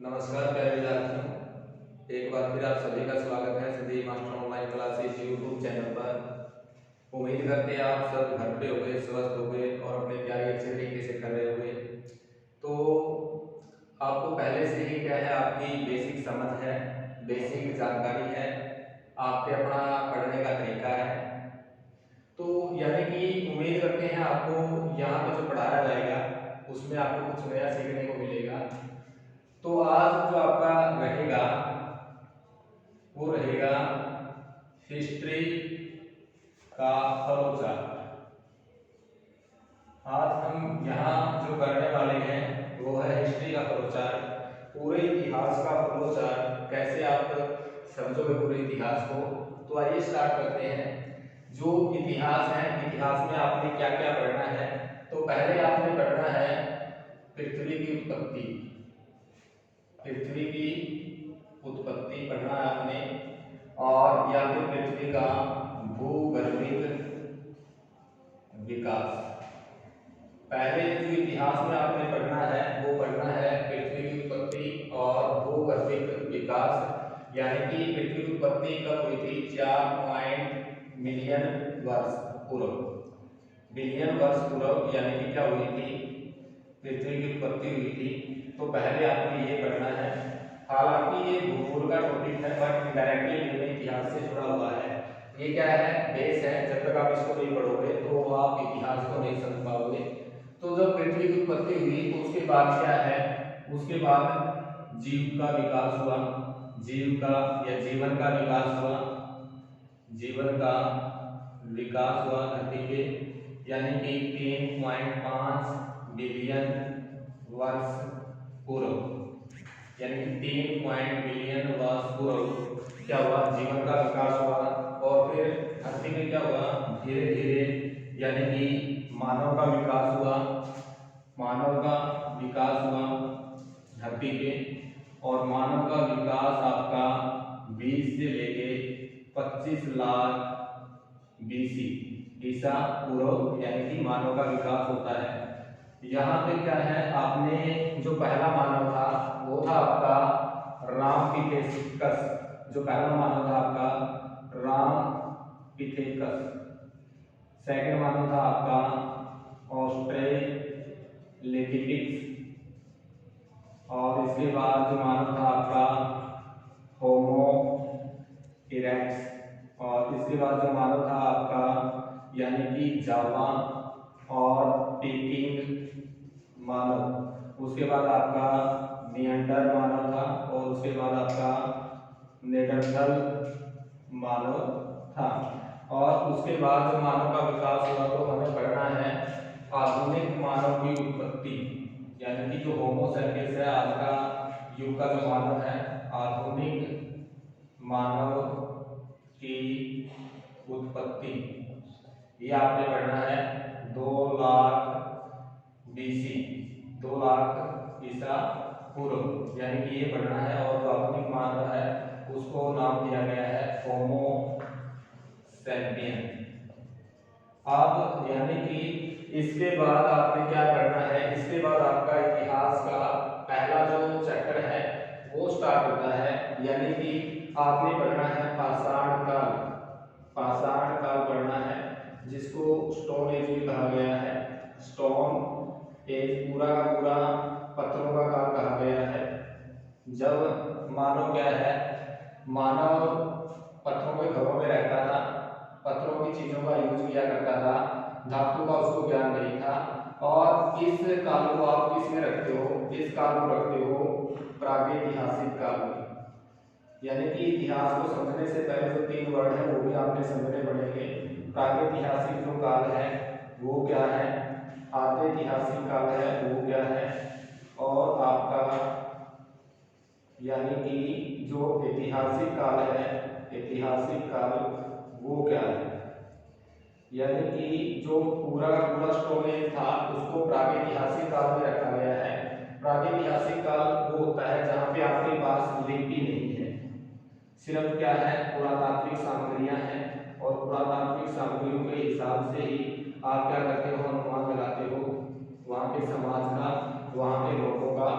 नमस्कार प्यारे विद्यार्थियों, एक बार फिर आप सभी का स्वागत है Siddhi master online classes YouTube channel पर। उम्मीद करते हैं आप सब घर पे होंगे, स्वस्थ होंगे और अपनी तैयारी अच्छे तरीके से कर रहे होंगे। तो आपको पहले से ही क्या है, आपकी बेसिक समझ है, बेसिक जानकारी है, आपके अपना पढ़ने का तरीका है। तो यानी कि उम्मीद करते हैं आपको यहाँ पे जो पढ़ाया जाएगा उसमें आपको कुछ नया सीखने को मिलेगा। तो आज जो आपका रहेगा वो रहेगा हिस्ट्री का फलोचार। आज हम यहाँ जो करने वाले हैं वो है हिस्ट्री का फलोचार, पूरे इतिहास का फलोचार। कैसे आप समझोगे पूरे इतिहास को, तो आइए स्टार्ट करते हैं। जो इतिहास है, इतिहास में आपने क्या क्या पढ़ना है। तो पहले आपने पढ़ना है पृथ्वी की उत्पत्ति। पृथ्वी की उत्पत्ति पढ़ना है आपने, और या फिर पृथ्वी का भूगर्भिक विकास। पहले जो इतिहास में आपने पढ़ना है वो पढ़ना है पृथ्वी की उत्पत्ति और भूगर्भिक विकास। यानी कि पृथ्वी की उत्पत्ति कब हुई थी? 4 मिलियन वर्ष पूर्व। बिलियन वर्ष पूर्व यानी कि क्या हुई थी? पृथ्वी की उत्पत्ति हुई थी। तो पहले आपको ये पढ़ना है। हालांकि ये भूगोल का टॉपिक है बट डायरेक्टली इतिहास से जुड़ा हुआ है। ये क्या है? बेस है। जब तक आप इसको नहीं पढ़ोगे तो आप इतिहास को नहीं समझ पाओगे। तो जब पृथ्वी की उत्पत्ति हुई तो उसके बाद क्या है? उसके बाद जीव का विकास हुआ। जीव का या जीवन का विकास हुआ। जीवन का विकास हुआ धरती पे, यानी कि 3.5 बिलियन वर्ष पूर्व। यानी कि 3 बिलियन वर्ष पूर्व क्या हुआ? जीवन का विकास हुआ। और फिर धरती में क्या हुआ? धीरे धीरे यानी कि मानव का विकास हुआ। मानव का विकास हुआ धरती पे, और मानव का विकास आपका 20 से लेके 25 लाख BC ईसा पूर्व, यानी कि मानव का विकास होता है। यहाँ पे क्या है, आपने जो पहला मानव था वो था आपका रामपिथेकस। जो पहला मानव था आपका रामपिथेकस। सेकंड मानव था आपका ऑस्ट्रेलोपिथेकस। और इसके बाद जो मानव था आपका होमो इरेक्टस। और इसके बाद जो मानव था आपका यानी कि जावा और पेकिंग मानव। उसके बाद आपका नियंडर मानव था, और उसके बाद आपका नेडरथल मानव था। और उसके बाद जो मानव का विकास हुआ तो हमें पढ़ना है आधुनिक मानव की उत्पत्ति। यानी कि जो होमो सैपियंस है, आज का युग का जो मानव है, आधुनिक मानव की उत्पत्ति, ये आपने पढ़ना है 2 लाख BC, 2 लाख ईसा पूर्व, यानी कि ये पढ़ना है। और जो आधुनिक मानव है उसको नाम दिया गया है होमो सैपियन। अब यानी कि इसके बाद आपने क्या पढ़ना है? इसके बाद आपका इतिहास का पहला जो चैप्टर है वो स्टार्ट होता है। यानी कि आपने पढ़ना है पाषाण काल। पाषाण काल पढ़ना है, जिसको स्टोन एज भी कहा गया है। स्टोन एज पूरा का पूरा पत्थरों का काल कहा गया है। जब मानव क्या है, मानव पत्थरों के घरों में रहता था, पत्थरों की चीजों का यूज किया करता था, धातु का उसको ज्ञान नहीं था। और इस काल को आप किस में रखते हो? इस काल को रखते हो प्रागैतिहासिक काल में। यानी कि इतिहास को समझने से पहले जो 3 वर्ड है वो भी आपने समझने पड़ेंगे। प्रागैतिहासिक जो काल है वो क्या है, आद्यैतिहासिक काल है वो क्या है, और आपका यानी कि जो ऐतिहासिक काल है, ऐतिहासिक काल वो क्या है। यानी कि जो पूरा का पूरा स्टोन एज था उसको प्रागैतिहासिक काल में रखा गया है। प्रागैतिहासिक काल वो होता है जहाँ पे आपके पास लिपि नहीं है, सिर्फ क्या है, पुरातात्विक सामग्रियां हैं। और पुरातात्विक सामग्रियों के हिसाब से ही आप क्या करते हो? अनुमान लगाते हो वहाँ के समाज का, वहाँ के लोगों का।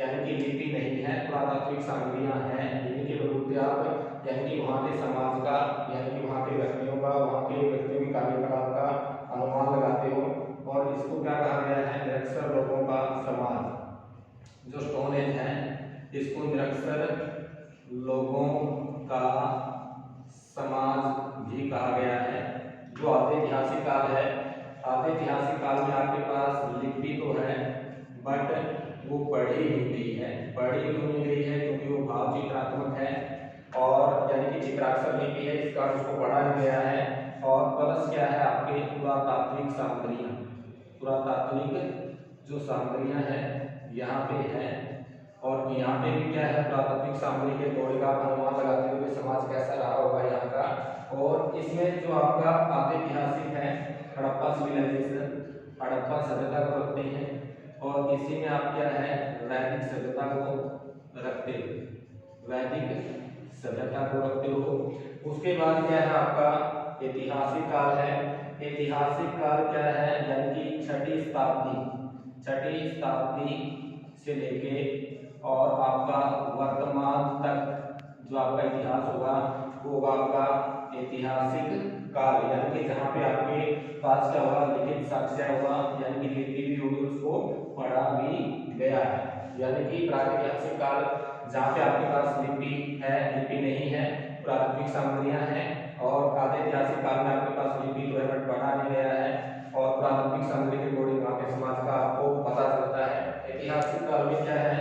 यानी कि लिपि नहीं है, पुरातात्विक सामग्रियां हैं, इन्हीं के बलबूते आप यानी कि वहाँ के समाज का, यानी कि वहाँ के व्यक्तियों का, वहाँ के व्यक्तियों की कार्यकलाप का अनुमान लगाते हो। और इसको क्या कहा गया है? निरक्षर लोगों का समाज। जो स्टोन एज है इसको निरक्षर लोगों का समाज भी कहा गया है। जो आधे ऐतिहासिक काल है, आधे ऐतिहासिक काल में आपके पास लिपि तो है बट वो पढ़ी नहीं गई है। पढ़ी क्यों नहीं गई है? क्योंकि वो भाव चित्रात्मक है और यानी कि चित्राक्षर लिपि है, इस कारण उसको पढ़ा नहीं गया है। और प्लस क्या है? आपके पुरातात्विक सामग्रियां, पुरातात्विक जो सामग्रियां हैं यहाँ पे है। और यहाँ पे भी क्या है? पुरातात्विक सामग्री के अकॉर्डिंग आप अनुमान लगाते हुए समाज कैसा रहा होगा यहाँ का। और इसमें जो आपका आधे ऐतिहासिक है हड़प्पा सिविलाइजेशन, हड़प्पा सभ्यता को रखते हैं। और इसी में आप क्या है? वैदिक सभ्यता को रखते हो, वैदिक सभ्यता को रखते हो। उसके बाद क्या है? आपका ऐतिहासिक काल है। ऐतिहासिक काल क्या है? यानी कि छठी शताब्दी से लेके और आपका वर्तमान तक जो आपका इतिहास होगा वो होगा आपका ऐतिहासिक काल। यानी कि जहाँ पे आपके पास क्या होगा? लिखित साक्ष्य होगा, यानी कि लिपि भी होगी, उसको पढ़ा भी गया है। यानी कि प्रागैतिहासिक काल जहाँ पे आपके पास लिपि है, लिपि नहीं है, पुरातात्विक सामग्रियां हैं। और आधे ऐतिहासिक काल में आपके पास लिपि जो है बट पढ़ा नहीं गया है और पुरातात्विक सामग्री के अकॉर्डिंग वहाँ के समाज का आपको पता चलता है। ऐतिहासिक काल में क्या है?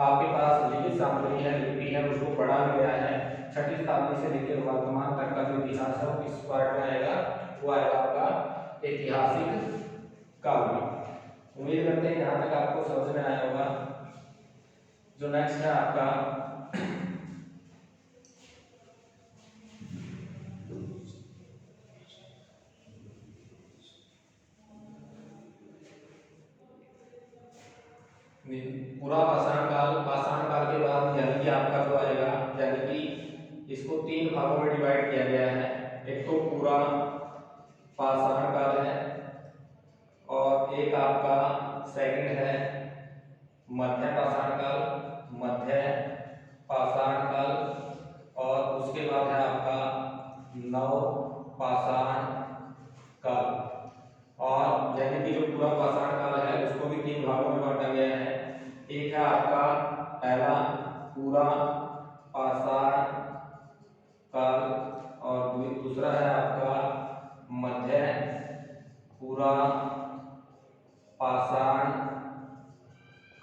आपके पास लिखित सामग्री है, लिपि है, उसको पढ़ा भी गया है। छठी शताब्दी से लेकर वर्तमान तक का जो इतिहास है वो किस पार्ट में आएगा? वो आएगा आपका ऐतिहासिक काल में। उम्मीद करते हैं यहाँ तक आपको समझ में आया होगा। जो नेक्स्ट है आपका पूरा पाषाण काल के बाद यानी कि आपका जो आएगा, यानी कि इसको तीन भागों में डिवाइड किया गया है। एक तो पूरा पाषाण काल है और एक आपका सेकंड है मध्य पाषाण काल और उसके बाद है आपका नव पाषाण काल। और यानी कि जो पूरा पाषाण काल है उसको भी तीन भागों में बांटा गया है। एक है आपका पहला पूरा पाषाण काल और दूसरा है आपका मध्य पूरा पाषाण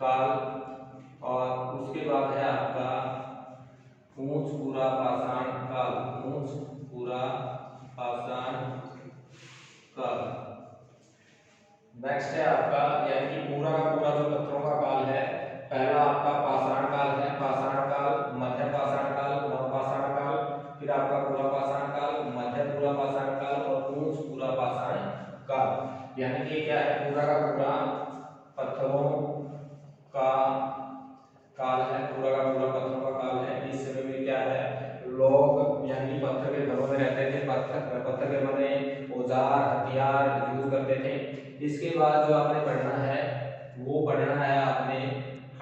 काल और उसके बाद है आपका ऊंच पूरा पाषाण काल, ऊंच पूरा पाषाण काल। नेक्स्ट है आपका यानी कि पूरा का पूरा जो पत्थरों का काल है, पहला आपका पाषाण काल है, पाषाण काल, मध्य पाषाण काल, नव पाषाण काल, फिर आपका पूरा पाषाण काल, मध्य पूरा पाषाण काल और ऊंच पूरा पाषाण काल। यानी कि क्या है? पूरा का पूरा पत्थरों का काल है, पूरा का पूरा पत्थरों का काल है। इस समय में क्या है? लोग यानी पत्थर के घरों में रहते थे, पत्थर के बने औजार हथियार यूज करते थे। इसके बाद जो आपने पढ़ना है वो पढ़ना है आपने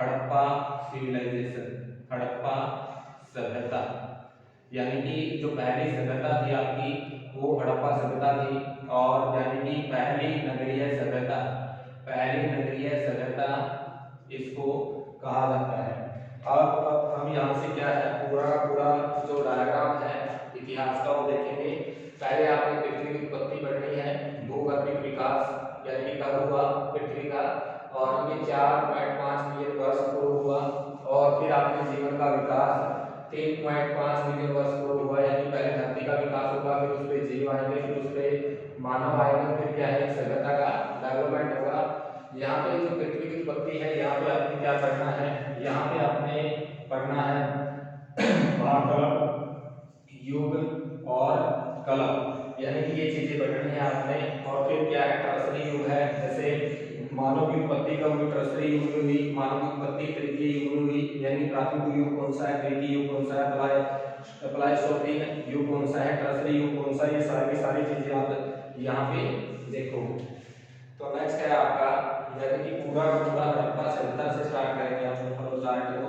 हड़प्पा सिविलाइजेशन, हड़प्पा सभ्यता। यानी कि जो पहली सभ्यता थी आपकी वो हड़प्पा सभ्यता थी और यानी कि पहली नगरीय सभ्यता, पहली नगरीय सभ्यता इसको कहा जाता है। अब हम यहाँ से क्या है? पूरा का पूरा जो डायग्राम है इतिहास का वो देखेंगे। पहले आपने पृथ्वी की उत्पत्ति पढ़नी है, भूगर्भिक विकास यानी कि कब हुआ पृथ्वी का, और ये 4.5 मिलियन वर्ष पूर्व हुआ। और फिर आपने जीवन का विकास 3.5 मिलियन वर्ष पूर्व हुआ, यानी पहले धरती का विकास होगा, फिर उस पर जीव आएंगे, फिर उस पर मानव आएंगे, फिर क्या है? सभ्यता का डेवलपमेंट होगा। यहाँ पे जो पृथ्वी की उत्पत्ति है यहाँ पे आपने क्या पढ़ना है? यहाँ पे आपने पढ़ना है महाकलप युग और कलप, यानी कि ये चीजें पढ़नी है आपने। और फिर क्या है? टर्सरी युग है, जैसे मानव की उत्पत्ति कब हुई? टर्सरी युग में हुई। मानव की उत्पत्ति तृतीय युग में हुई, यानी प्राथमिक युग कौन सा है? तृतीय युग कौन सा है? प्लाइस्टोसीन युग कौन सा है? टर्सरी युग कौन सा है? ये सारी चीजें आप यहाँ पे देखोगे। तो नेक्स्ट है आपका यानी कि पूरा का पूरा हड़प्पा सभ्यता से स्टार्ट करेंगे हम फ्लो चार्ट को।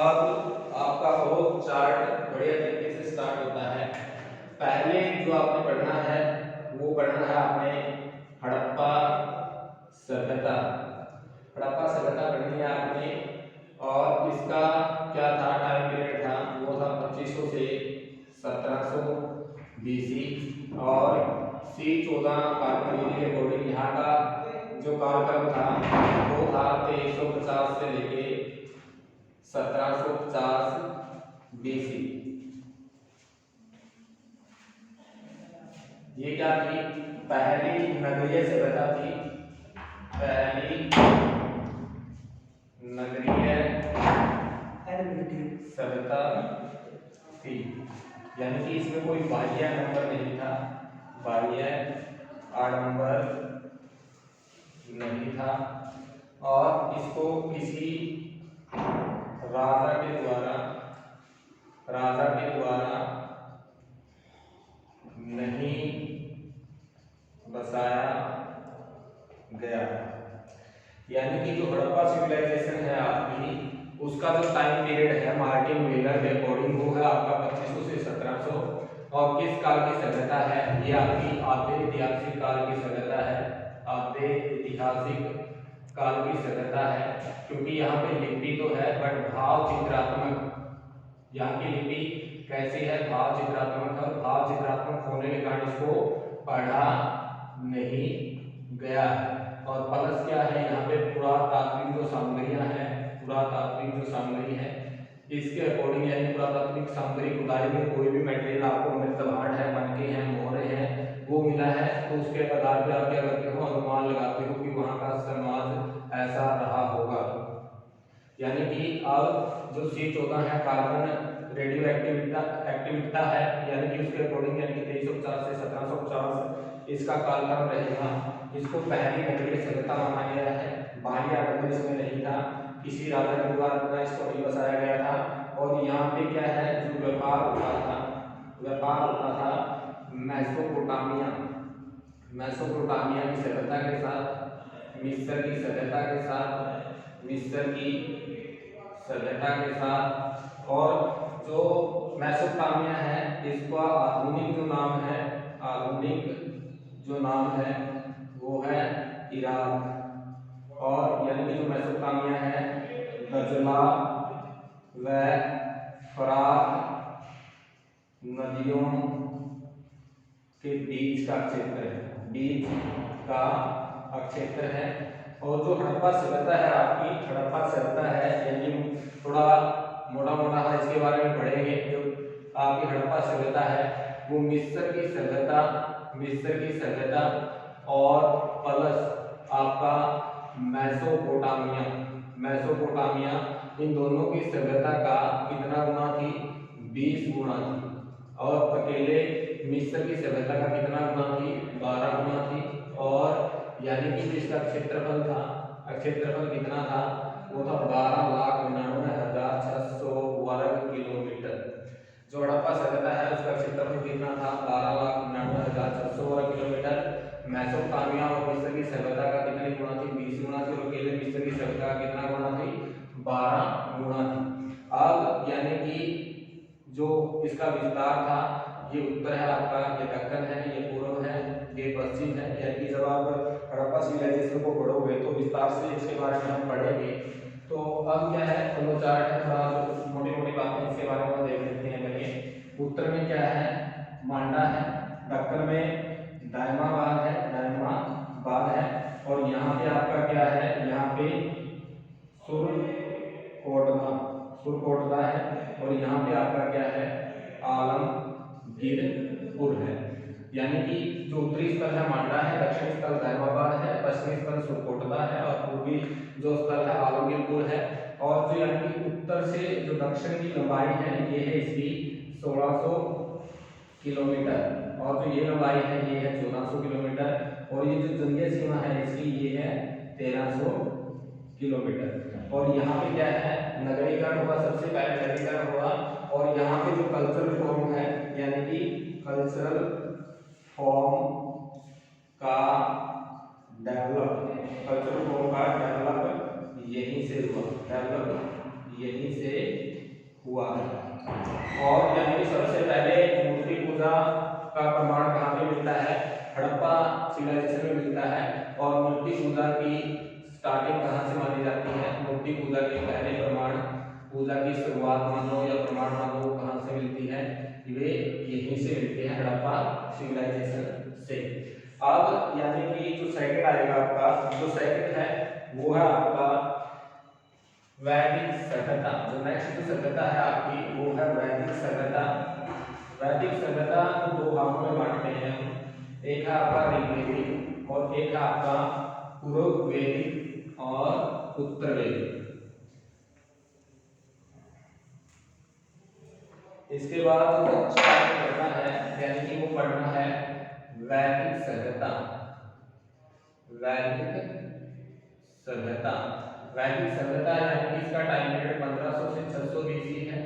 अब आपका फ्लो चार्ट बढ़िया तरीके से स्टार्ट होता है। पहले जो आपने पढ़ना है वो पढ़ना है आपने हड़प्पा सभ्यता। हड़प्पा सभ्यता पढ़नी है आपने, और इसका क्या था टाइम पीरियड था, वो था 2500 से 1700 BC। और C14 कार्बन के अकॉर्डिंग यहाँ का जो कालक्रम था वो था 2350 से लेके 1750 BC। ये क्या थी, पहली नगरीय सभ्यता थी, पहली नगरीय सभ्यता थी। यानी कि इसमें कोई बाह्य नंबर नहीं था, बाह्य आडंबर नहीं था, और इसको किसी राजा के द्वारा नहीं बसाया गया। यानी कि जो हड़प्पा सिविलाइजेशन है आपकी, उसका जो टाइम पीरियड है मार्टिन व्हीलर के अकॉर्डिंग वो है आपका 2500 से 1700। और किस काल की सभ्यता है, ये आपकी आद्य ऐतिहासिक काल की सभ्यता है, आद्य ऐतिहासिक काल की सभ्यता है। क्योंकि यहाँ पे लिपि तो है बट भाव चित्रात्मक, यहाँ की लिपि कैसी है, भाव चित्रात्मक है, और भाव चित्रात्मक होने के कारण इसको पढ़ा नहीं गया है। और प्लस क्या है, यहाँ पे पुरातात्विक जो सामग्रियां हैं, पुरातात्विक जो सामग्री है इसके अकॉर्डिंग, यानी पुरातात्विक सामग्री खुदाई में कोई भी मटेरियल आपको मृतभांड है, मटके हैं, मोहरे हैं, वो मिला है, तो उसके आधार पर आप क्या करते हो, अनुमान लगाते हो कि वहाँ का समाज ऐसा रहा होगा। यानी कि अब जो C14 है कार्बन रेडियो एक्टिविटा है, यानी कि उसके अकॉर्डिंग, यानी कि 2350 से 1750 इसका कालक्रम रहेगा। इसको पहली नगरीय सभ्यता माना गया है, बाह्य आडंबर इसमें नहीं था, किसी राजा के द्वारा इसको नहीं बसाया गया था। और यहाँ पे क्या है, जो व्यापार होता था मेसोपोटामिया की सभ्यता के साथ, मिस्र की सभ्यता के साथ, और जो मेसोपोटामिया है इसका आधुनिक जो नाम है वो है इराक। और यानी कि जो मेसोपोटामिया है दजला व फरात नदियों के बीच का क्षेत्र है। और जो हड़प्पा सभ्यता है आपकी, हड़प्पा सभ्यता है, यानी थोड़ा मोटा है, इसके बारे में पढ़ेंगे। जो आपकी हड़प्पा सभ्यता है वो मिस्र की सभ्यता और प्लस आपका मेसोपोटामिया इन दोनों की सभ्यता का कितना गुना थी, 20 गुना थी। और अकेले मिस्र की सभ्यता का कितना गुना थी, 12 गुना थी। और यानी कि इसका क्षेत्रफल कितना था, वो था 12,99,600 वर्ग किलोमीटर। जो हड़प्पा सभ्यता है उसका क्षेत्रफल कितना था, 12,99,600 वर्ग किलोमीटर। मेसोपोटामिया और मिस्र की सभ्यता का कितनी गुना थी, 20 गुना थी। और अकेले मिस्र की सभ्यता का कितना गुना थी, 12 गुना थी। अब यानी कि जो इसका विस्तार था, ये उत्तर है आपका, ये दक्कन है, ये पूर्व है, ये पश्चिम है। यानी कि जब आप हड़प्पा सिविलाइजेशन को पढ़ोगे तो विस्तार से इसके बारे में हम पढ़ेंगे। तो अब क्या है, फ्लो चार्ट है, थोड़ा मोटी बातें इसके बारे में देख लेते हैं पहले। उत्तर में क्या है, मांडा है, दक्कन में दायमाबाद है, और यहाँ पे आपका क्या है, यहाँ पे सुरकोटदा है, और यहाँ पे आपका क्या है, आलमगीरपुर है। यानी कि जो उत्तरी स्थल है मांडा है, दक्षिणी स्थल दायमाबाद है, पश्चिमी स्थल सुरकोटदा है, और पूर्वी जो स्थल है आलमगीरपुर है। और जो यानी कि उत्तर से जो दक्षिण की लंबाई है ये है इसकी 1600 किलोमीटर, और जो ये लंबाई है ये है 1400 किलोमीटर। और ये जो जंगीय सीमा है इसकी ये है 1300 किलोमीटर। और यहाँ पे क्या है, नगरीकरण हुआ, सबसे पहले नगरीकरण हुआ। और यहाँ पे जो कल्चरल फॉर्म है, यानी कि कल्चरल फॉर्म का डेवलप यहीं से मिलती है। मूर्ति पूजा के पहले प्रमाण, पूजा की शुरुआत मानो या प्रमाण मानो कहाँ से मिलती है, वे यहीं से मिलते हैं, हड़प्पा सिविलाइजेशन से। अब यानी कि जो सेकंड आएगा आपका, जो सेकंड है वो है आपका वैदिक सभ्यता। जो नेक्स्ट जो सभ्यता है आपकी वो है वैदिक सभ्यता। वैदिक सभ्यता को दो भागों में बांटते हैं हम, एक है आपका ऋग्वेदिक और एक है आपका पूर्व वैदिक और उत्तर वैदिक। इसके बाद जो स्टार्ट करना है यानी कि वो पढ़ना है वैदिक सभ्यता। वैदिक सभ्यता, वैदिक सभ्यता यानी कि इसका टाइम पीरियड 1500 से 600 बीसी है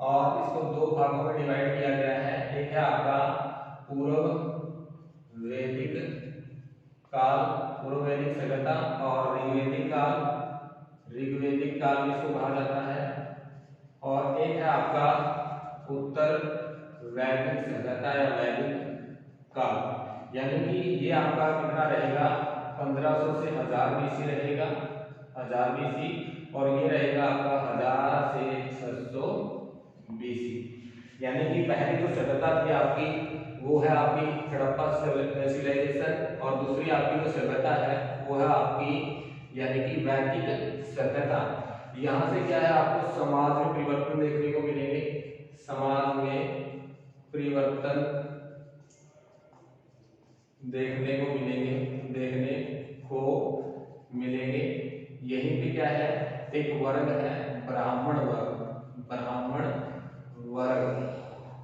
और इसको दो भागों में डिवाइड किया गया है। एक है आपका पूर्व वैदिक काल, पूर्व वैदिक सभ्यता, और ऋग्वैदिक काल, ऋग्वैदिक काल इसको कहा जाता है, और एक है आपका उत्तर वैदिक सभ्यता या वैदिक काल। यानी कि ये आपका कितना रहेगा, 1500 से 1000 बीसी रहेगा, 1000 बीसी, और ये रहेगा आपका 1000 से 600 बीसी। यानी कि पहली जो सभ्यता थी आपकी वो है आपकी हड़प्पा सिविलाइजेशन, और दूसरी आपकी जो सभ्यता है वो है आपकी यानी कि वैदिक सभ्यता। यहाँ से क्या है, आपको समाज में परिवर्तन देखने को मिलेंगे, समाज में परिवर्तन देखने को मिलेंगे। यहीं पे क्या है, एक वर्ग है ब्राह्मण वर्ग, ब्राह्मण वर्ग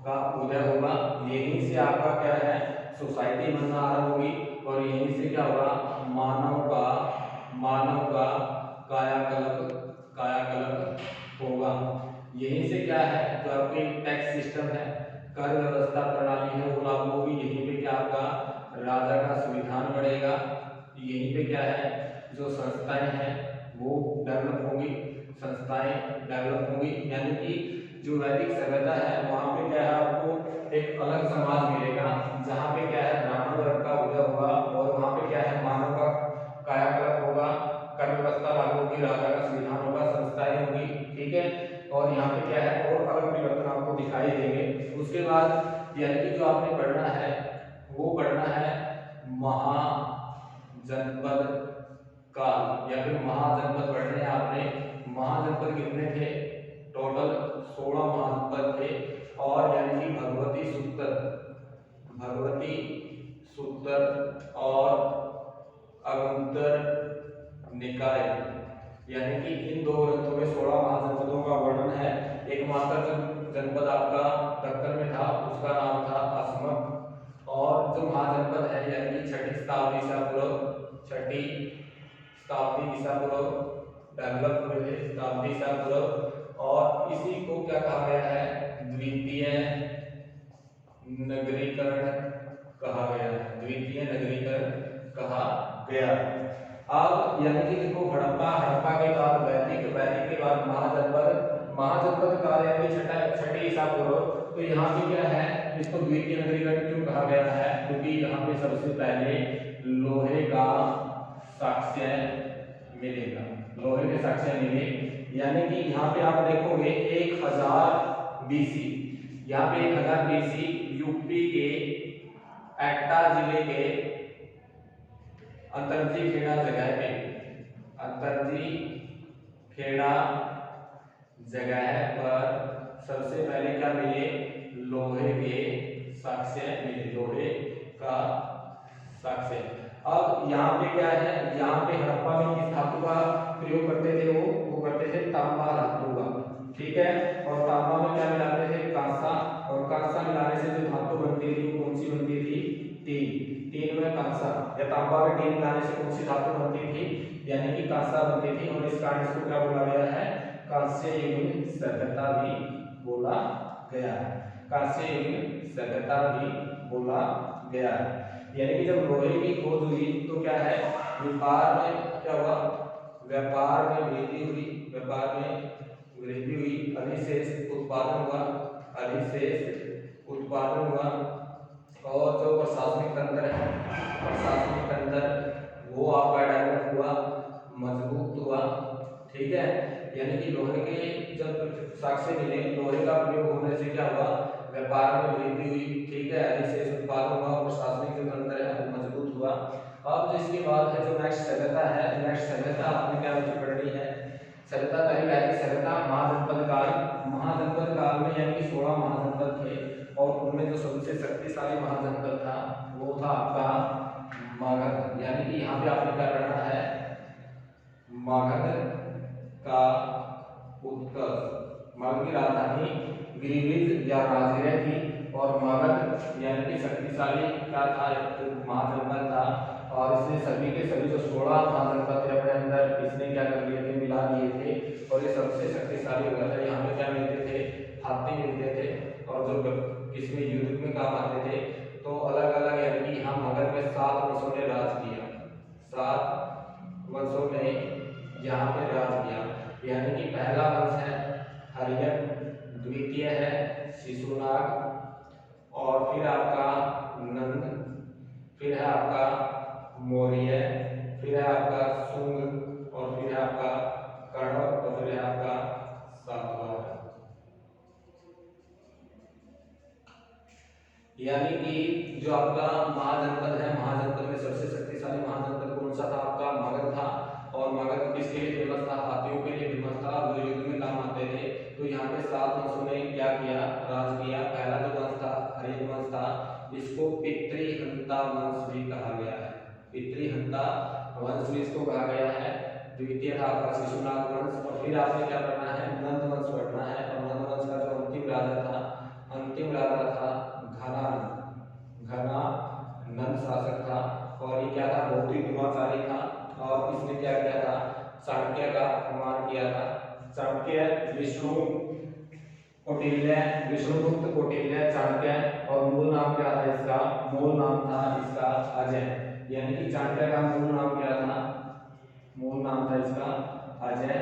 का उदय होगा। यहीं से आपका क्या है, सोसाइटी बनना आरंभ होगी, और यहीं से क्या होगा, मानव का कायाकल्प होगा। यहीं से क्या है, जो आपकी टैक्स सिस्टम है, कर व्यवस्था प्रणाली है, वो लागू होगी। यहीं पे क्या आपका राजा का संविधान बढ़ेगा। यहीं पे क्या है, जो संस्थाएं हैं वो डेवलप होगी, यानी कि जो वैदिक सभ्यता है वहाँ पे क्या है, आपको एक अलग समाज मिलेगा जहाँ पे क्या है, ब्राह्मण वर्ग का उदय होगा, और वहाँ पे क्या है, मानव का कायाकल्प होगा, कर व्यवस्था लागू होगी, राजा का संविधान होगा, संस्थाएं होगी, ठीक है। और यहाँ पे क्या है, और अलग परिवर्तन आपको दिखाई देंगे। उसके बाद यानी कि जो आपने पढ़ना है वो पढ़ना है महाजनपद काल, या फिर महाजनपद पढ़ने हैं आपने। महाजनपद कितने थे, टोटल 16 महाजनपद थे, और यानी कि भगवती सूत्र और अगुंतर निकाय, यानी कि इन दो ग्रंथों में 16 महाजनपदों का वर्णन है। एकमात्र जनपद आपका दक्कन में था, उसका नाम था असमक, और जो महाजनपद है यानी कि 6वीं शताब्दी ईसा पूर्व डेवलप हुए थे, शताब्दी ईसा पूर्व, और इसी को क्या कहा गया है, द्वितीय नगरीकरण कहा गया, द्वितीय नगरीकरण कहा गया। अब यानी कि देखो, हड़प्पा के बाद वैदिक के बाद महाजनपद काल यानी छठी ईसा पूर्व। तो यहाँ पे क्या है, इसको द्वितीय नगरीकरण क्यों कहा गया है, क्योंकि यहाँ पे सबसे पहले लोहे का साक्ष्य मिलेगा, लोहे के साक्ष्य मिले। यानी कि यहाँ पे आप देखोगे 1000 बीसी, यहाँ पे 1000 बीसी यूपी के एटा जिले के अंतरजी खेड़ा जगह पर सबसे पहले क्या मिले, लोहे के साक्ष्य मिले, लोहे का साक्ष्य। अब यहाँ पे क्या है, यहाँ पे हड़प्पा में किस धातु का प्रयोग करते थे, वो करते थे तांबा धातु का, ठीक है। और तांबा में क्या मिलाते थे, कांसा, और कांसा मिलाने से जो धातु बनती थी वो कौन सी बनती थी, टीन में कांसा, या तांबा में टीन मिलाने से कौन सी धातु बनती थी, यानी कि कांसा बनती थी। और इस कारण इसको क्या बोला गया है, कांस्य युगीन सभ्यता भी बोला गया है, कांस्य युगीन सभ्यता भी बोला गया है। यानी कि जब लोहे की खोज हुई तो क्या है, व्यापार में क्या हुआ, व्यापार में वृद्धि हुई, अधिशेष उत्पादन हुआ, और जो प्रशासनिक तंत्र वो आपका डेवलप हुआ, मजबूत हुआ, है। यानी कि लोहे के जब साक्ष्य मिले, लोहे का प्रयोग होने से क्या हुआ, व्यापार में वृद्धि हुई, ठीक है, अधिशेष उत्पादन हुआ, प्रशासनिक जो तंत्र है वो मजबूत हुआ। अब जो इसके बाद है जो नेक्स्ट सभ्यता है, नेक्स्ट सभ्यता आपने क्या रुचि पढ़नी है, सभ्यता पहली आएगी सभ्यता महाजनपद काल। महाजनपद काल में यानी कि 16 महाजनपद थे और उनमें जो सबसे शक्तिशाली महाजनपद था वो था आपका मगध। यानी कि यहाँ पे आपने क्या करना है, मगध का उत्कर्ष। मगध की राजधानी गिरिविज या राजगृह थी और मगध यानी कि शक्तिशाली क्या था, एक महाजनपद था और इसने सभी के सभी जो 16 महाजनपद थे अपने अंदर इसने क्या कर लिए थे, मिला लिए थे और ये सबसे शक्तिशाली हो गया था। यहाँ पे क्या मिलते थे, हाथी मिलते थे और जो किसमें युद्ध में काम आते थे। तो अलग अलग यानी कि यहाँ मगध में 7 वंशों ने राज किया, 7 वंशों ने यहाँ पे राज किया। यानी कि पहला वंश है हर्यक, द्वितीय है शिशुनाग और फिर आपका नंद, फिर है आपका मौर्य, फिर है आपका शुंग और फिर है आपका कर्ण और फिर है आपका सातवाहन। यानी कि जो आपका महाजनपद है, महाजनपद में सबसे शक्तिशाली महाजनपद कौन सा था, आपका मगध था। और मगध किसके लिए फेमस था, हाथियों के लिए फेमस था जो युद्ध में काम आते थे। तो यहाँ पे 7 वंशों ने क्या किया, राज किया। पहला जो वंश था हर्यक वंश था, इसको पितृहंता वंश भी कहा गया है, पितृहंता वंश भी इसको कहा गया है। द्वितीय था आपका शिशुनाग वंश और फिर आपने क्या करना है, नंद वंश पढ़ना है। और नंद वंश का जो अंतिम राजा था घना नंद शासक था और ये क्या था, बहुत ही दुराचारी था और इसने क्या किया था, चाणक्य का अपमान किया था। चाणक्य विष्णुगुप्त कौटिल्य चाणक्य और मूल नाम क्या था इसका, मूल नाम था इसका अजय। यानी कि चाणक्य का मूल नाम क्या था, मूल नाम था इसका अजय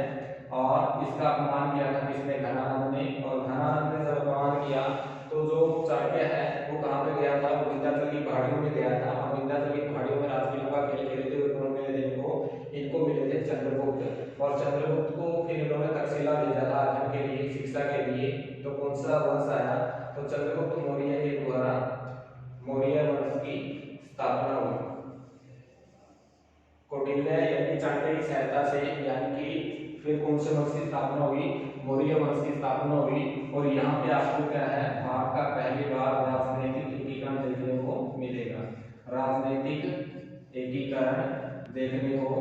और इसका अपमान किया था किसने, घनानंद ने। और घनानंद ने जब अपमान किया तो जो चाणक्य है वो कहाँ पे गया था, वो विंध्याचल की पहाड़ियों में गया था और विंध्याचल की पहाड़ियों में राजकीय का खेल खेलते हुए कौन मिले थे इनको मिले थे चंद्रगुप्त। और चंद्रगुप्त को फिर इन्होंने तक्षशिला भेजा था अध्ययन के लिए, शिक्षा के लिए। तो कौन सा वंश आया, तो चंद्रगुप्त मौर्य के द्वारा मौर्य वंश की स्थापना हुई। कौटिल्य यानी चाणक्य की सहायता से, यानी कि फिर कौन से वंश की स्थापना हुई, मौर्य वंश की स्थापना हुई। और यहाँ पे आपको क्या है, भारत का पहली बार राजनीतिक एकीकरण देखने को मिलेगा, राजनीतिक एकीकरण देखने को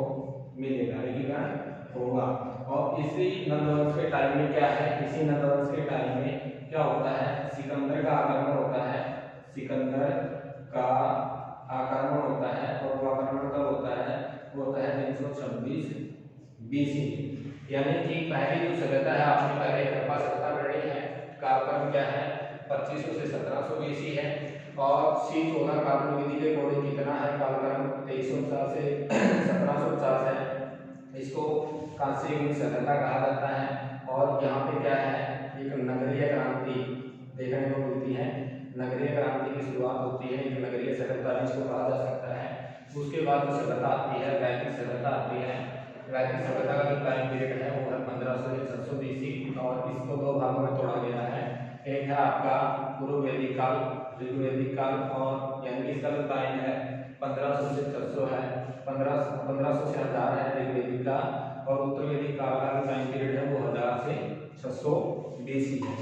मिलेगा, एकीकरण होगा। और इसी नंदवंश के टाइम में क्या है, इसी नंदवंश के टाइम में क्या होता है, सिकंदर का आक्रमण होता है, सिकंदर का आक्रमण होता है। और वो आक्रमण कब होता है, वो होता है 326 बीसी। यानी कि पहली जो सभ्यता है आपने पहले हड़प्पा सभ्यता पढ़ी है, कालक्रम क्या है 2500 से 1700 बीसी है। और C14 कार्बन विधि के अकॉर्डिंग कितना है कालक्रम, 2350 से 1750 है। इसको कांस्य युग सभ्यता कहा जाता है। और यहाँ पे क्या है, एक नगरीय क्रांति देखने को मिलती है, नगरीय क्रांति की शुरुआत होती है, एक नगरीय सभ्यता जिसको कहा जा सकता है। उसके बाद जो सभ्यता आती है वैदिक सभ्यता आती है। वैदिक सभ्यता का जो टाइम पीरियड है वो है 1500 से 600 बीसी और इसको 2 भागों में तोड़ा गया है। एक है आपका पूर्व वैदिक काल, ऋग्वैदिक काल और यानी कि इसका जो टाइम है 1500 से 600 है, 1500 से 1000 है ऋग्वैदिक का। और उत्तर वैदिक काल का जो टाइम पीरियड है वो 1000 से 600 बीसी है।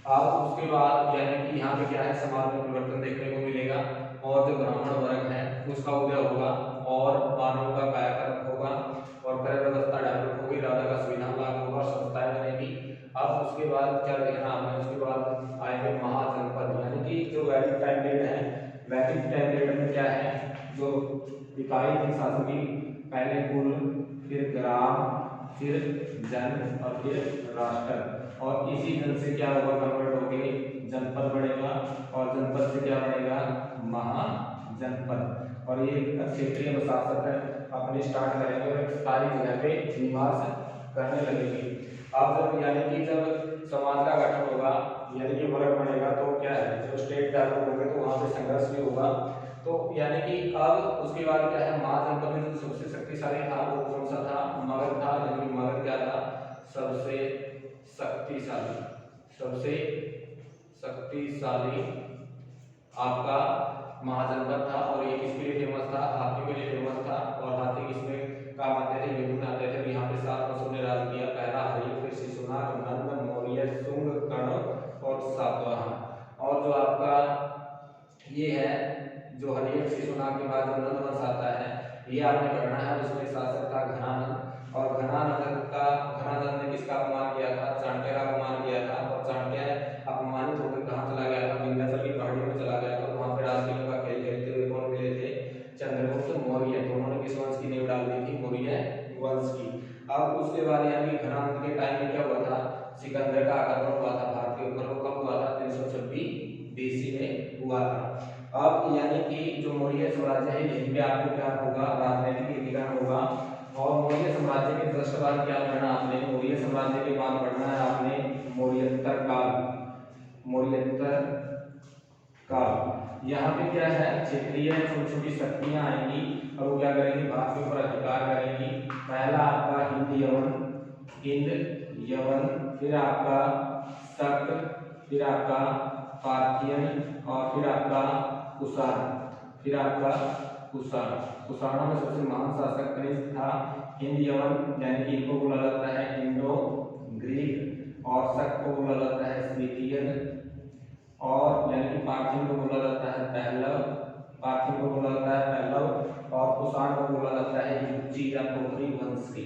अब उसके बाद यानी कि यहाँ पे क्या है, समाज में परिवर्तन देखने को मिलेगा और जो ब्राह्मण वर्ग है उसका उदय होगा और मानव का कायाकल्प होगा और क्रय व्यवस्था डेवलप होगी, राजा का संविधान लागू होगा, संस्थाएं बनेगी। अब उसके बाद क्या देखना आपने, उसके बाद आएंगे महाजनपद। यानी कि जो वैदिक टाइम पीरियड है, वैदिक टाइम पीरियड में क्या है, जो इकाई थी शासन की, पहले कुल, फिर ग्राम, फिर जन और फिर राष्ट्र। और इसी जन से क्या होगा, कन्वर्ट होके जनपद बनेगा और जनपद से क्या बनेगा, महाजनपद। और ये क्षेत्रीय प्रशासक अपने स्टार्ट करेंगे और सारी जगह पे निवास करने लगेंगे। अब जब यानी कि जब समाज का गठन होगा, यानी कि वर्ग बनेगा, तो क्या है, जब स्टेट डेवलप होंगे तो वहाँ पे संघर्ष भी होगा। तो यानी कि अब उसके बाद क्या है, महाजनपद में जो सबसे शक्तिशाली था वो कौन सा था, मगध था। यानी कि मगध क्या था, सबसे शक्तिशाली, सबसे शक्तिशाली आपका महाजनपद था। और ये किसके लिए फेमस था? हाथियों के लिए फेमस था। और हाथी किसमें काम आते थे? युद्ध में आते थे। यहाँ पे 7 वर्षों ने राज किया। पहला हरियुग, फिर शिशुनाग, नंद, मौर्य, शुंग, कर्ण और सातवाहन। और जो आपका ये है जो हरियुग शिशुनाग के बाद जो नंद वंश आता है, ये आपने पढ़ना है। उसमें शासक था घनानंद। और घनानंद ने किसका अपमान किया था? चाणक्य का अपमान किया था। और चाणक्य अपमानित होकर कहाँ चला गया था? विंध्याचल की पहाड़ियों में चला गया था। वहां पर राजनीति का खेल खेलते हुए कौन मिले थे? चंद्रगुप्त मौर्य। तो उन्होंने किस वंश की नींव डाल दी थी? मौर्य वंश की। अब उसके बाद यानी घनानंद के टाइम में क्या हुआ था? सिकंदर का आक्रमण हुआ था भारत के ऊपर। वो कब हुआ था? 326 BC में हुआ था। अब यानी कि जो मौर्य साम्राज्य है, यहीं पे आपको क्या होगा? राजनीतिक एकीकरण होगा। और मौर्य साम्राज्य के जस्ट बाद क्या पढ़ना आपने? मौर्य साम्राज्य के बाद पढ़ना है आपने मौर्योत्तर काल। मौर्योत्तर काल यहाँ पे क्या है? क्षेत्रीय छोटी छोटी शक्तियां आएंगी और वो क्या करेंगी? भारत के ऊपर अधिकार करेंगी। पहला आपका हिंद यवन, फिर आपका शक, फिर आपका पार्थियन और फिर आपका कुषाण, फिर आपका कुषाण। कुषाणों में सबसे महान शासक कनिष्क था। हिंद यवन यानी कि इनको बोला जाता है इंडो ग्रीक। और शक को बोला जाता है स्मिथियन। और यानी कि पार्थियन को बोला जाता है पहलव, पार्थियन को बोला जाता है पहलव। और कुषाण को बोला जाता है युज्जी या तोमरी वंशी।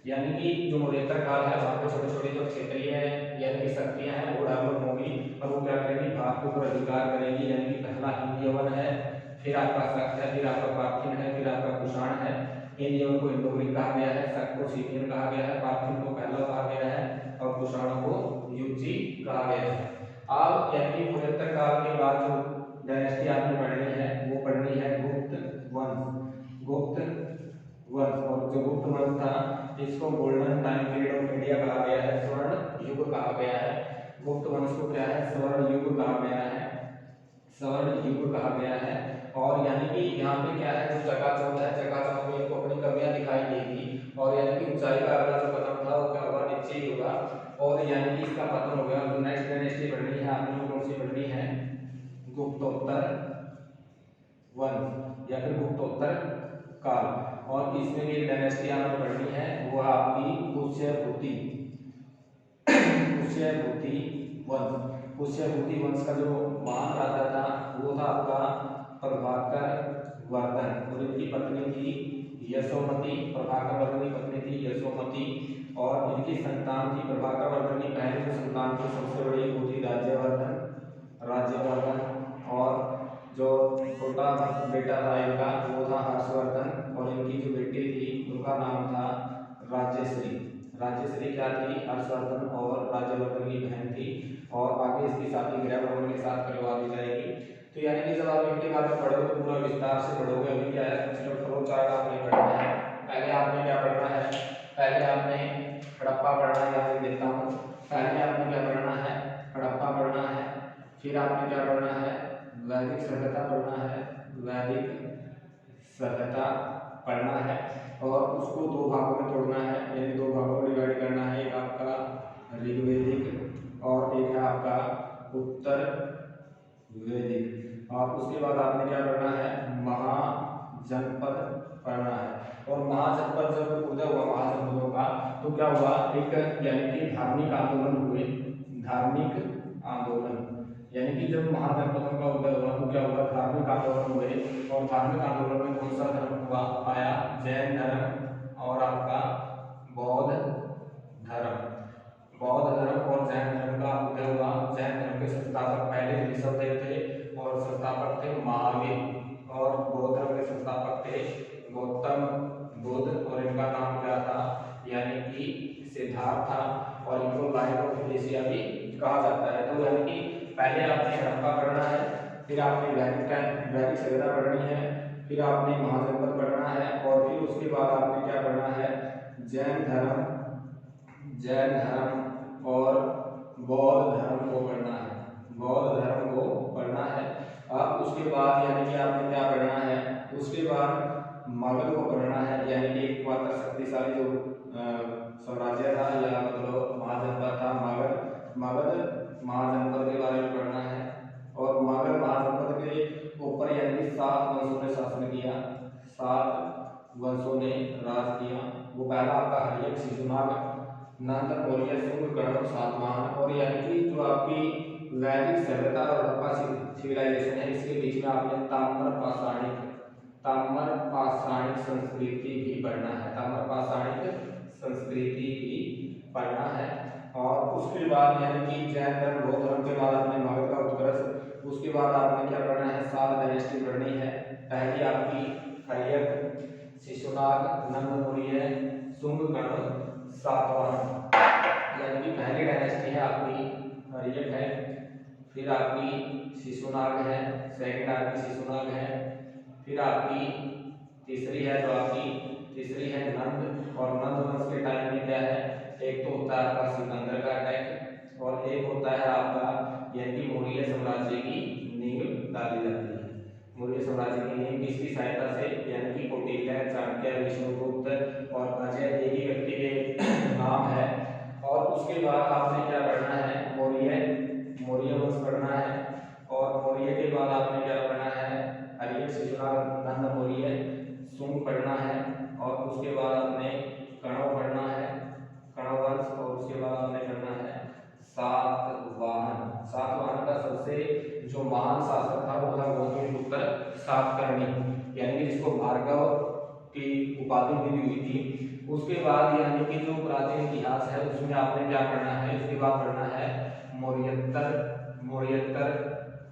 यानी कि जो मौर्योत्तर काल है, वहां पे छोटे छोटे जो क्षेत्रीय यानी कि शक्तियां हैं वो डेवलप होंगी और वो क्या करेंगी? भारत के ऊपर अधिकार करेंगी। यानी कि पहला हिंद यवन है, फिर आपका शक है, फिर आपका पार्थियन है, फिर आपका कुषाण है। हिंद यवन को इंडो ग्रीक कहा गया है, शक को स्कियन कहा गया है, पार्थियन को पहलव कहा गया है और कुषाण को युज्जी कहा गया है। अब यानी कि मौर्योत्तर काल के बाद जो डायनेस्टी आपने पढ़नी है वो पढ़नी है गुप्त वंश। गुप्त वंश। और जो गुप्त वंश था इसको golden time period of India कहा गया है, स्वर्ण युग कहा गया है। गुप्त वंश को क्या है? स्वर्ण युग कहा गया है, स्वर्ण युग कहा गया है। और यानी कि यहाँ पे क्या है? जो चकाचौंध है, चकाचौंध में इनको अपनी कमियां दिखाई देगी। और यानी कि ऊंचाई का अगला जो कदम था वो क्या होगा? नीचे ही होगा। और यानी कि इसका पतन हो गया। जो नेक्स्ट डायनेस्टी पढ़नी है आपने वो कौन सी पढ़नी है? गुप्तोत्तर वंश या फिर गुप्तोत्तर काल। और इसमें भी एक डायनेस्टी आपने पढ़नी है, वो आपकी पुष्यभूति, पुष्यभूति वंश। पुष्यभूति वंश का जो महान राजा था वो था आपका प्रभाकर वर्धन। और इनकी पत्नी थी यशोमती। प्रभाकर वर्धन की पत्नी थी यशोमती। और इनकी संतान थी प्रभाकर वर्धन की पहली जो संतान थी सबसे बड़ी वो थी राज्यवर्धन। और जो छोटा बेटा था इनका वो था हर्षवर्धन। और इनकी जो बेटी थी उनका नाम था राज्यश्री। राज्यश्री क्या थी? हर्षवर्धन और राज्यवर्धन की बहन थी। और आगे इसकी शादी गृहवर्धन के साथ करवा दी जाएगी। तो यानी कि जब आप इनके बारे में पढ़ोगे तो पूरा विस्तार से पढ़ोगे। अभी क्या है? कुछ लोग फ्लो चार्ट आपने पढ़ना है। पहले आपने क्या पढ़ना है? पहले आपने हड़प्पा पढ़ना है, या फिर देता हूँ। पहले आपने क्या पढ़ना है? हड़प्पा पढ़ना है। फिर आपने क्या पढ़ना है? वैदिक सभ्यता पढ़ना है, वैदिक सभ्यता पढ़ना है। और उसको दो भागों में तोड़ना है, यानी दो भागों में डिवाइड करना है। एक आपका ऋग्वेदिक और एक है आपका उत्तर वैदिक। और उसके बाद आपने क्या पढ़ना है? महाजनपद पढ़ना है। और महाजनपद जब उदय हुआ महाजनपदों का तो क्या हुआ? एक यानी कि धार्मिक आंदोलन हुए। धार्मिक आंदोलन यानी कि जब महाजनपदों का उदय हुआ तो क्या हुआ? धार्मिक आंदोलन हुए। और धार्मिक आंदोलन में कौन सा धर्म हुआ? आया जैन धर्म और आपका बौद्ध धर्म। बौद्ध धर्म और जैन धर्म का उदय हुआ। जैन धर्म के संस्थापक पहले ऋषभदेव थे और संस्थापक थे महावीर। और बौद्ध धर्म के संस्थापक थे गौतम बुद्ध। और इनका नाम क्या था? यानी कि सिद्धार्थ था। और इनको लाइट ऑफ एशिया भी कहा जाता है। तो यानी कि पहले आपने हड़प्पा पढ़ना है, फिर आपने वैदिक सभ्यता पढ़नी है, फिर आपने महाजनपद पढ़ना है। और फिर उसके बाद आपने क्या पढ़ना है? जैन धर्म और बौद्ध धर्म को पढ़ना है, बौद्ध धर्म को पढ़ना है। अब उसके बाद यानी कि आपने क्या पढ़ना है? उसके बाद मगध को पढ़ना है, यानी कि एक मात्र शक्तिशाली जो साम्राज्य था या मतलब महाजनपद था। मगध महाजनपद के बारे में पढ़ना है। और मगध महाजनपद के ऊपर यानी कि 7 वंशों ने शासन किया, 7 वंशों ने राज किया। वो पहला आपका हर्यक, शिशुनाग, नंद, मौर्य, शुंग, कण्व, सातवाहन। और यानी कि जो आपकी वैदिक सभ्यता और हड़प्पा सिविलाइजेशन है, इसके बीच में आपने ताम्र पाषाणिक संस्कृति भी पढ़ना है, ताम्र पाषाणिक संस्कृति भी पढ़ना है। और उसके बाद यानी कि जैन धर्म, बौद्ध धर्म के बाद आपने मगध का उत्कर्ष, उसके बाद आपने क्या पढ़ना है, 7 डायनेस्टी पढ़नी है। पहली आपकी हर्यक, शिशुनाग, नंद, मौर्य, शुंग, कण्व, सातवाहन, यानी कि पहली डायनेस्टी है आपकी हर्यक है। फिर आपकी शिशुनाग है, सेकंड आपकी शिशुनाग है। फिर आपकी तीसरी है नंद। और नंद वंश के टाइम में क्या है, एक तो होता है आपका सिकंदर का अटैक और एक होता है आपका यानी कि मौर्य साम्राज्य की नींव डाली जाती है। मौर्य साम्राज्य की नींव किसकी सहायता से, यानी कि कौटिल्य, चाणक्य, विष्णुगुप्त और अजय, एक ही व्यक्ति के नाम है। और उसके बाद आपने क्या पढ़ना है, मौर्य वंश पढ़ना है। और मौर्य के बाद आपने क्या पढ़ना है, हर्यक, शिशुनाग, नंद, मौर्य, शुंग पढ़ना है। और उसके बाद आपने कण्व पढ़ना है, कण्व वंश। और उसके बाद आपने पढ़ना है सातवाहन। सातवाहन का सबसे जो महान शासक था वो था गौतमीपुत्र सातकर्णी, यानी कि जिसको भार्गव की उपाधि भी दी हुई थी। उसके बाद यानी कि जो प्राचीन इतिहास है उसमें आपने क्या पढ़ना है, इसके बाद पढ़ना है मौर्योत्तर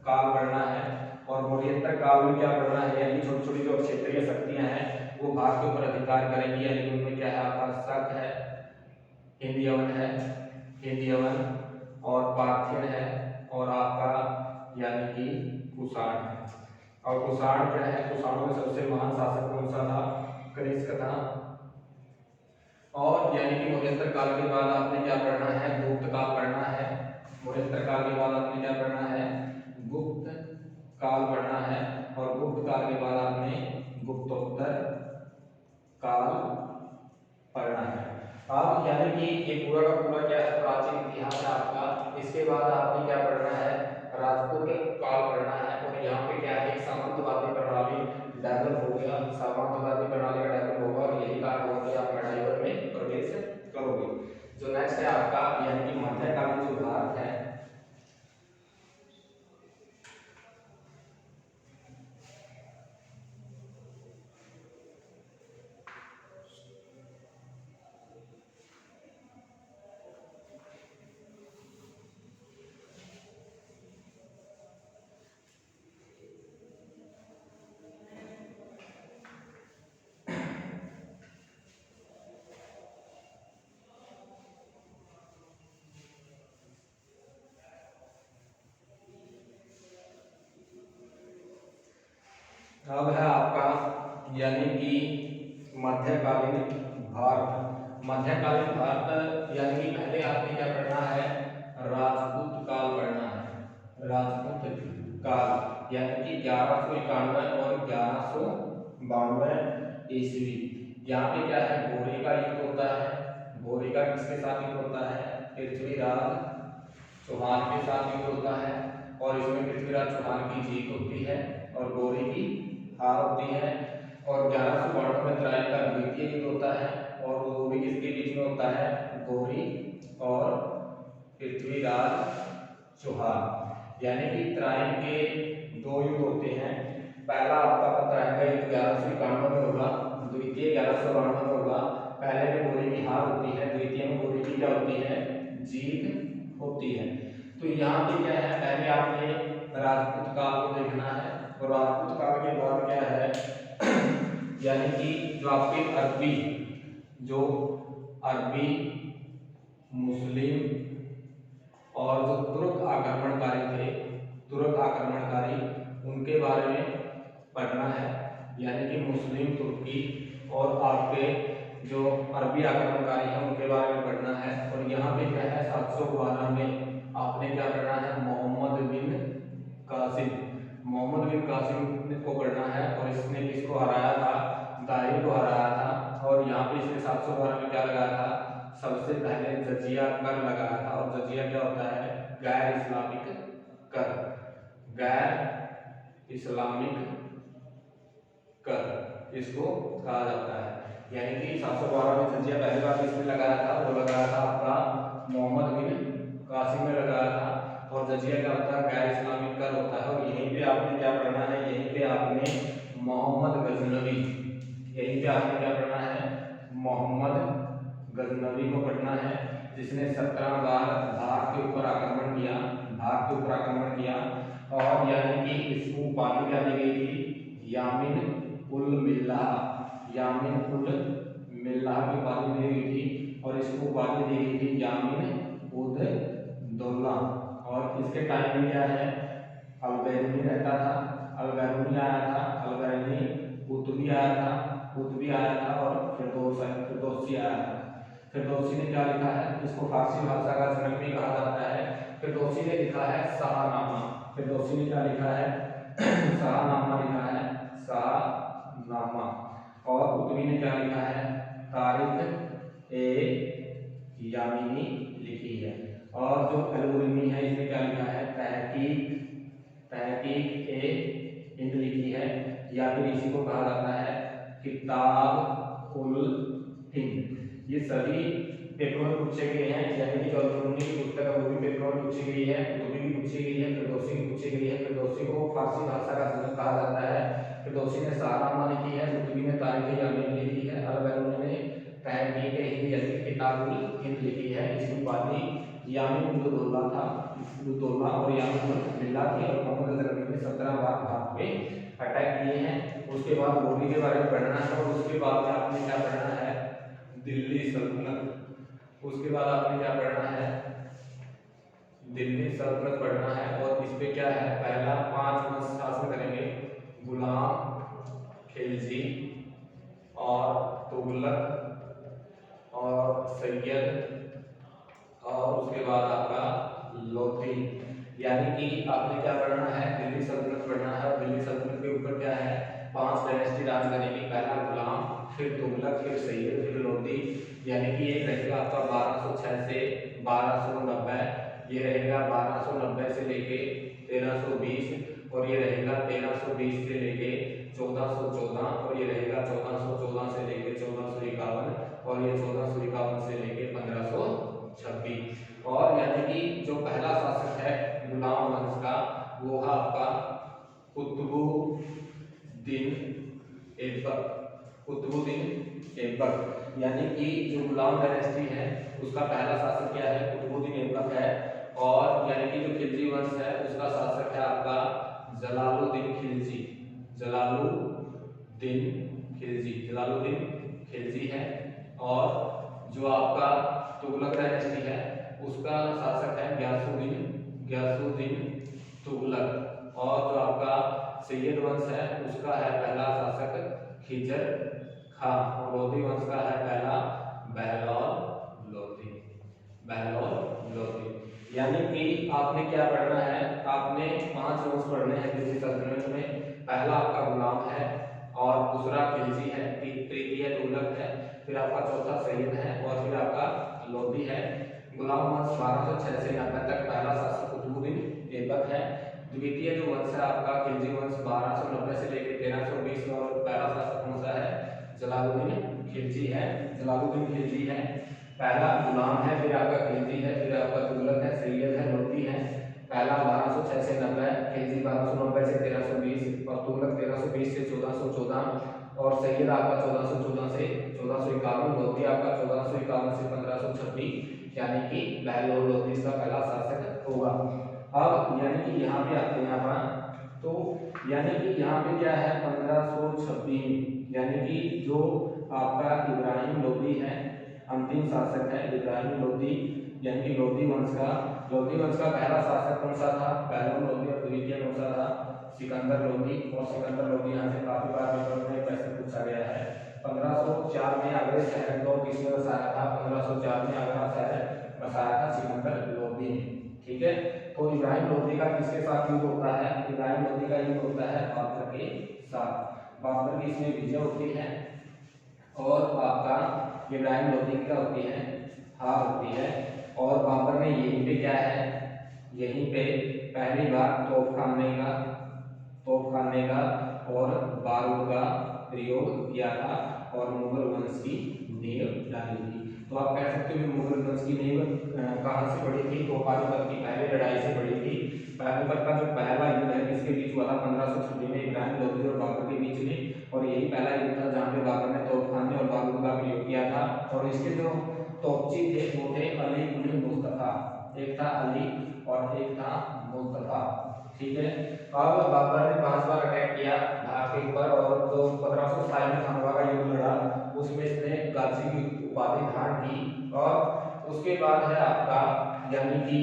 काल पढ़ना है। और मौर्योत्तर काल में क्या पढ़ना है, यानी छोटी छोटी जो क्षेत्रीय शक्तियां हैं वो भारत के ऊपर अधिकार करेंगी। यानी कि उनमें क्या है, आपका शक है, हिंदयवन और पार्थियन है, और आपका यानी कि कुषाण है। और कुषाण क्या है, कुषाणों में सबसे महान शासक कौन सा था, कनिष्क था। और यानी कि मौर्योत्तर काल के बाद आपने क्या पढ़ना है, गुप्त काल पढ़ना है। मौर्योत्तर काल के बाद आपने क्या पढ़ना है, गुप्त काल पढ़ना है। और गुप्त काल के बाद आपने गुप्तोत्तर काल पढ़ना है। अब यानी कि ये पूरा का पूरा क्या है, प्राचीन इतिहास है आपका। इसके बाद आपने क्या पढ़ना है, राजपूत काल पढ़ना है। और यहाँ पे क्या है, सामंतवादी प्रणाली डेवलप हो गया, सामंतवादी प्रणाली का डेवलप होगा और यही कारण होगा कि आप मेडाइवर में प्रवेश करोगे। जो नेक्स्ट है आपका यानी कि मध्यकालीन जो भारत है, अब है आपका यानी कि मध्यकालीन भारत। मध्यकालीन भारत यानी कि पहले आपने क्या पढ़ना है, राजपूत काल पढ़ना है। राजपूत काल यानी कि 1191 और 1192 ईस्वी। यहाँ पे क्या है, घोरी का युद्ध होता है। घोरी का किसके साथ युद्ध होता है, पृथ्वीराज चौहान के साथ युद्ध होता है। और इसमें पृथ्वीराज चौहान की जीत होती है और घोरी की हार होती है। और 1192 में तराइन का द्वितीय युद्ध होता है और वो भी किसके बीच में होता है, घोरी और पृथ्वीराज चौहान। यानी कि तराइन के 2 युद्ध होते हैं। पहला आपका तराइन का युद्ध 1191 में होगा, द्वितीय 1192 में होगा। पहले में घोरी की हार होती है, द्वितीय में घोरी की क्या होती है, जीत होती है। तो यहाँ पे क्या है, पहले आपने राजपूत काल को देखना है। और राजपूत काल के बाद क्या है यानी कि जो आपके अरबी मुस्लिम और जो तुर्क आक्रमणकारी उनके बारे में पढ़ना है। यानी कि मुस्लिम, तुर्की और आपके जो अरबी आक्रमणकारी हैं उनके बारे में पढ़ना है। और यहाँ पे क्या है, 712 में आपने क्या पढ़ना है, मोहम्मद बिन कासिम को पढ़ना है। और इसने किसको हराया था, दाहिर को हराया था। और यहाँ पे इसने 712 में क्या लगाया था, पहले जजिया कर लगाया था, और जजिया क्या होता है? गैर इस्लामिक कर, गैर इस्लामिक कर इसको कहा जाता है। यानी कि 712 में जजिया पहली बार किसने लगाया था? वो लगाया था आपका मोहम्मद बिन कासिम ने लगाया था। और जजिया क्या होता है? गैर इस्लामिक कर होता है। और यहीं पे आपने क्या पढ़ना है? यहीं पे आपने मोहम्मद गजनवी, यहीं पे आपने क्या पढ़ना है? मोहम्मद गजनवी को पढ़ना है, जिसने 17 बार भारत के ऊपर आक्रमण किया, भारत के ऊपर आक्रमण किया। और यानी कि इसको उपाधि क्या दी गई थी? यामिन उल मिल्लाह, यामिन उल मिल्लाह की उपाधि दी गई थी। और इसको उपाधि दी गई थी यामिन उद दौला। और इसके टाइम में क्या है? अलबैरूनी रहता था, अलबैरूनी आया था, अलबैरूनी, कुतुबी आया था, कुतुबी आया था, और फिरदौसी आया था। फिरदौसी ने क्या लिखा है? इसको फारसी भाषा का जनक भी कहा जाता है। फिरदौसी ने लिखा है शाहनामा, फिरदौसी ने क्या लिखा है? शाहनामा लिखा है, शाहनामा। और कुतुबी ने क्या लिखा है? तारीख ए यामिनी लिखी है। और जो अलबैरूनी है इसने क्या लिखा है? तहकीक, तहकीक ए हिंद लिखी है, या फिर इसी को कहा जाता है किताब उल हिंद। ये सभी पेपर में पूछे गए हैं, यानी कि जो अलबैरूनी की पुस्तक है वो भी पेपर में पूछी गई है, कुतुबी की पूछी गई है, फिरदौसी की पूछी गई है। फिरदौसी को फारसी भाषा का जनक कहा जाता है। फिरदौसी ने शाहनामा लिखी है, कुतुबी ने तारीख यामीन लिखी है, अलबैरूनी ने तहकीक हिंद यानी किताब उल हिंद लिखी है। इसकी उपाधि यामिन उद दौला था, उद्दौला और यामिन उल मिल्लाह थी। और मोहम्मद गजनवी ने 17 बार भारत पे अटैक किए हैं। उसके बाद लोधी के बारे में पढ़ना है, और उसके बाद में आपने क्या पढ़ना है? दिल्ली सल्तनत। उसके बाद आपने क्या पढ़ना है? दिल्ली सल्तनत पढ़ना है। और इस पे क्या है? पहला 5 वंश शासन करेंगे, गुलाम, खिलजी और तुगलक और सैयद, और उसके बाद आपका लोधी। यानी कि आपने क्या पढ़ना है? दिल्ली सल्तनत पढ़ना है। और दिल्ली सल्तनत के ऊपर क्या है? 5 डायनेस्टी राज करेंगे, पहला गुलाम, फिर तुगलक, फिर सैयद, फिर लोधी। यानी कि ये रहेगा आपका 1206 से 1290, ये रहेगा 1290 से लेके 1320, और ये रहेगा 1320 से लेके 1414, और ये रहेगा 1414 से लेके 1451, और ये 1451 से लेके 1526। और यानी कि जो पहला शासक है गुलाम वंश का, वो है आपका कुतुबुद्दीन ऐबक, कुतुबुद्दीन ऐबक। यानी कि जो गुलाम डायनेस्टी है उसका पहला शासक क्या है? कुतुबुद्दीन ऐबक है। और यानी कि जो खिलजी वंश है उसका शासक है आपका जलालुद्दीन खिलजी, जलालुद्दीन खिलजी, जलालुद्दीन खिलजी है। और जो आपका तुगलक डायनेस्टी है उसका शासक है गयासुद्दीन, गयासुद्दीन तुगलक। और जो आपका सैयद वंश है उसका है पहला शासक खिजर खां। और लोधी वंश का है पहला बहलोल लोधी, बहलोल लोधी। यानी कि आपने क्या पढ़ना है? आपने 5 वंश पढ़ने हैं दिल्ली सल्तनत में। पहला आपका गुलाम है, और दूसरा खिलजी है, तृतीय तुगलक है, फिर आपका चौथा सैयद है, और फिर आपका लोधी है। गुलाम वंश 1206 से 90 तक पहला शासक कुतुबुद्दीन ऐबक है। द्वितीय जो वंश है आपका खिलजी वंश 1290 से लेकर 1320, और पहला शासक कौन सा है? जलालुद्दीन खिलजी है, जलालुद्दीन खिलजी है। पहला गुलाम है, फिर आपका खिलजी है, फिर आपका तुगलक है, सैयद है, लोधी है। पहला 1206 से 90, खिलजी 1290 से 1320, और तुगलक 1320 से 1414, और सैयद आपका 1414 से 1451, लोधी आपका 1451 से 1526। यानी कि बहलोल लोधी इसका पहला शासक होगा। अब यानी कि यहाँ पे आते हैं अपन, तो यानी कि यहाँ पे क्या है? 1526, यानी कि जो आपका इब्राहिम लोधी है अंतिम शासक है, इब्राहिम लोधी, यानी कि लोधी वंश का। लोधी वंश का पहला शासक कौन सा था? बहलोल लोधी। और द्वितीय कौन सा था? सिकंदर लोधी। और सिकंदर लोधी यहाँ से काफी बार पेपर में क्वेश्चन पूछा गया है। 1504 में आगरा शहर को किसने बसाया था? 1504 में आगरा शहर बसाया था सिकंदर लोधी ने। ठीक है, तो इब्राहिम लोधी का किसके साथ युद्ध होता है? इब्राहिम लोधी का युद्ध होता है बाबर के साथ। बाबर की इसमें विजय होती है, और आपका इब्राहिम लोधी क्या होती है? हार होती है। और बाबर ने यहीं पे क्या है, यहीं पे पहली बार तोप खाने का और बारूद का प्रयोग किया था और मुगल वंश की नींव डाली थी। तो आप कह सकते हो मुगल वंश की नींव कहाँ से पड़ी थी, तो पानीपत की पहली लड़ाई से पड़ी थी। पानीपत का जो पहला युद्ध है किसके बीच हुआ था, 1526 में इब्राहिम लोधी और बाबर के बीच में, और यही पहला युद्ध था जहाँ पे बाबर ने तोपखाने और बारूद का प्रयोग किया था। और इसके जो तोपची थे वो थे अली कुली मुस्तफा, एक था अली और एक था मुस्तफा। ठीक है। अब बाबर ने 5 बार अटैक किया भारत के ऊपर, और जो 1527 में खानवा का युद्ध लड़ा उसमें इसने गाजी की उपाधि धारण की। और उसके बाद है आपका यानी कि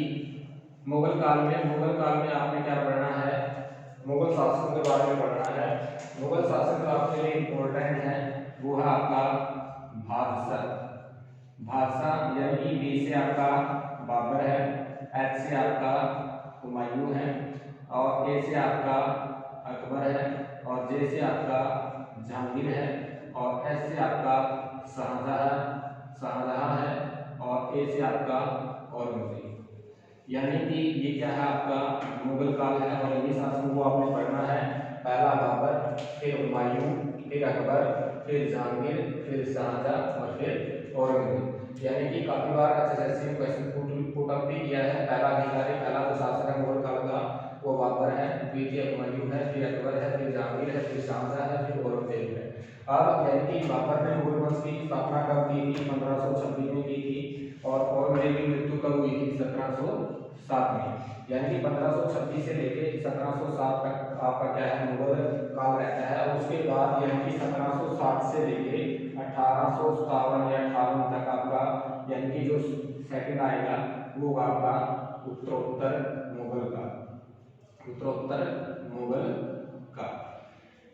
मुगल काल में आपने क्या पढ़ना है, मुगल शासकों के बारे में पढ़ना है। मुगल शासक जो आपके लिए इम्पोर्टेंट है वो है आपका बादशाह यानी कि बी से आपका बाबर है, एच से आपका हुमायूं है, और ए से आपका अकबर है, और जे से आपका जहांगीर है, और एस से आपका शाहजहां है, और ए से आपका औरंगजेब। यानी कि ये क्या है आपका मुगल काल है, और इन्हीं शासकों को आपने पढ़ना है। पहला बाबर, फिर हुमायूं, फिर अकबर, फिर जहांगीर, फिर शाहजहां और फिर औरंगजेब। यानी कि काफी बार एसएससी में क्वेश्चन पुट अप भी किया है। पहला अधिकारी, पहला जो शासक है मुगल काल का वो बाबर है, द्वितीय हुमायूं है, फिर अकबर है, फिर जहांगीर है, फिर शाहजहां है, फिर औरंगजेब है। अब यानी कि बाबर ने मुगल वंश की स्थापना कब की थी, 1526 में की थी, और औरंगजेब की मृत्यु कब हुई थी, 1707 में। यानी कि 1526 से लेके 1707 तक आपका क्या है मुगल काल रहता है। और उसके बाद यानी कि 1760 से लेके 1857 या 58 तक आपका यानी कि जो सेकंड आएगा वो आपका उत्तरोत्तर मुगल काल, उत्तरोत्तर मुगल काल।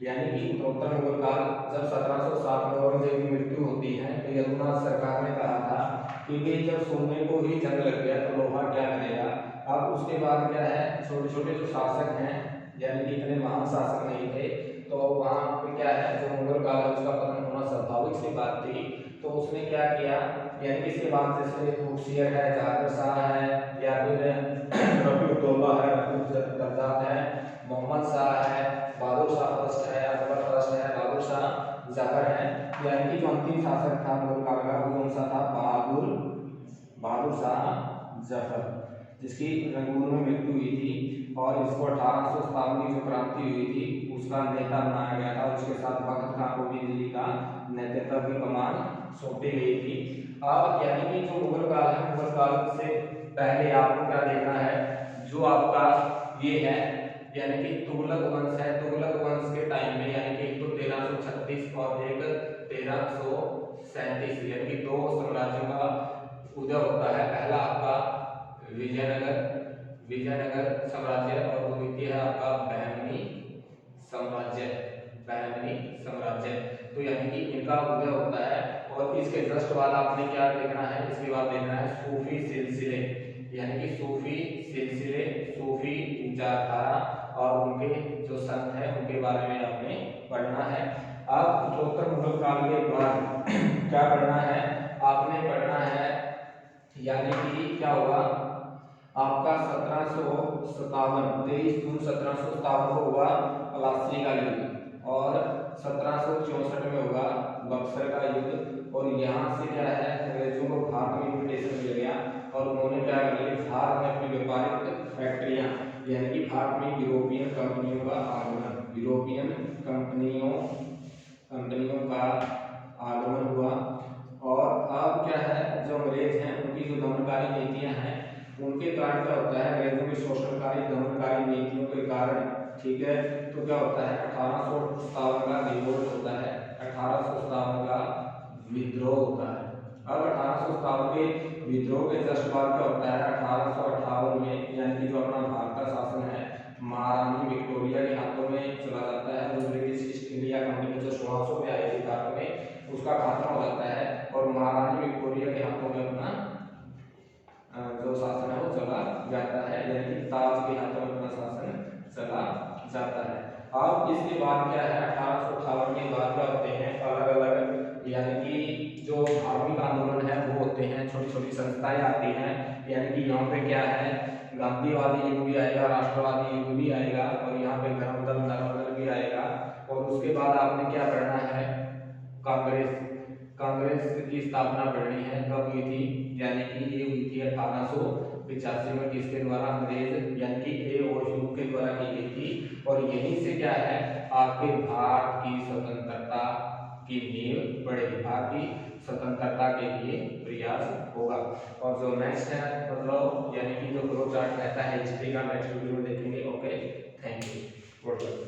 यानी कि उत्तरोत्तर मुगल काल जब 1707 में औरंगजेब की मृत्यु होती है तो यदुनाथ सरकार ने कहा था कि जब सोने को ही जंग लग गया तो लोहा क्या करेगा। अब उसके बाद क्या है, छोटे छोटे जो शासक हैं यानी कि इतने महान शासक नहीं थे, तो वहाँ पे क्या है जो मुगल काल है उसका पतन होना स्वाभाविक सी बात थी। तो उसने क्या किया, यानी कि इसके बाद जैसे खुर्शीर है, जहांगीर शाह है, या फिर रफीउद्दौला है, रफीउद्दर्जात है, मोहम्मद शाह है, बहादुर शाह फर्स्ट है, अकबर फर्स्ट है, बहादुर शाह जफर है। यानी कि जो अंतिम शासक था मुगल काल का वो कौन सा था, बहादुर शाह जफर, जिसकी रंगून में मृत्यु हुई थी। और इसको 1857 की जो क्रांति हुई थी उसका नेता बनाया गया था, और उसके साथ भगत खां को भी दिल्ली का नेतृत्व की कमान सौंपी गई थी। अब यानी कि जो मुगल काल है, मुगल काल से पहले आपको क्या देखना है, जो आपका ये है यानी कि तुगलक वंश है। तुगलक वंश के टाइम में यानी कि एक तो 1336 और एक 1337 यानी कि दो साम्राज्यों का उदय होता है। पहला आपका विजयनगर साम्राज्य, और द्वितीय है आपका बहमनी साम्राज्य। तो यानी कि इनका उदय होता है। और इसके जस्ट बाद आपने क्या देखना है, इसके बाद देखना है सूफी सिलसिले, यानी कि सूफी सिलसिले, सूफी विचारधारा और उनके जो संत हैं उनके बारे में आपने पढ़ना है। अब उत्तरोत्तर मुगल काल के बाद क्या पढ़ना है, आपने पढ़ना है यानी कि क्या होगा आपका 1757, 23 जून 1757 को हुआ पलासी का युद्ध, और 1764 में होगा बक्सर का युद्ध। और यहाँ से क्या है अंग्रेजों को भारत में इन्विटेशन मिल गया, और उन्होंने क्या कर लिया, भारत में अपनी व्यापारिक फैक्ट्रियां यानी कि भारत में यूरोपियन कंपनियों का आगमन, यूरोपियन कंपनियों का आगमन हुआ। और अब क्या है जो अंग्रेज हैं उनकी जो दमनकारी नीतियां हैं उनके कारण क्या होता है, अंग्रेजों की शोषणकारी दमनकारी नीतियों के कारण, ठीक है, तो क्या होता है 1857 का रिवोल्ट होता है, 1857 का विद्रोह होता है। अब 1857 के विद्रोह के जस्ट बाद क्या होता है, 1858 में यानी कि जो अपना भारत का शासन है महारानी विक्टोरिया के हाथों में चला जाता है। जो ब्रिटिश ईस्ट इंडिया कंपनी जो 1600 में आई थी भारत में उसका खात्मा हो जाता है, और महारानी विक्टोरिया के हाथों में अपना जो शासन है वो चला जाता है, यानी कि ताज के हाथों में अपना शासन चला जाता है। अब इसके बाद क्या है 1858 के बाद क्या होते हैं अलग अलग यानी कि जो धार्मिक आंदोलन है वो होते हैं, छोटी छोटी संस्थाएं आती हैं, यानी कि यहाँ पे क्या है, गांधीवादी युग भी आएगा, राष्ट्रवादी युग भी आएगा, और यहाँ पे धर्मदल नरमदल भी आएगा। और उसके बाद आपने क्या पढ़ना है, कांग्रेस। कांग्रेस की स्थापना पढ़नी है, कब हुई थी, यानी कि ये हुई थी 1885 में, किसके द्वारा, अंग्रेज यानी कि ए.ओ. के द्वारा की गई थी। और यहीं से क्या है, आपके भारत की स्वतंत्रता की नींव बढ़ेगी, भारत की स्वतंत्रता के लिए प्रयास होगा। और जो नेक्स्ट है, मतलब यानी कि जो फ्लो चार्ट रहता है हिस्ट्री का, नेक्स्ट वीडियो में देखेंगे।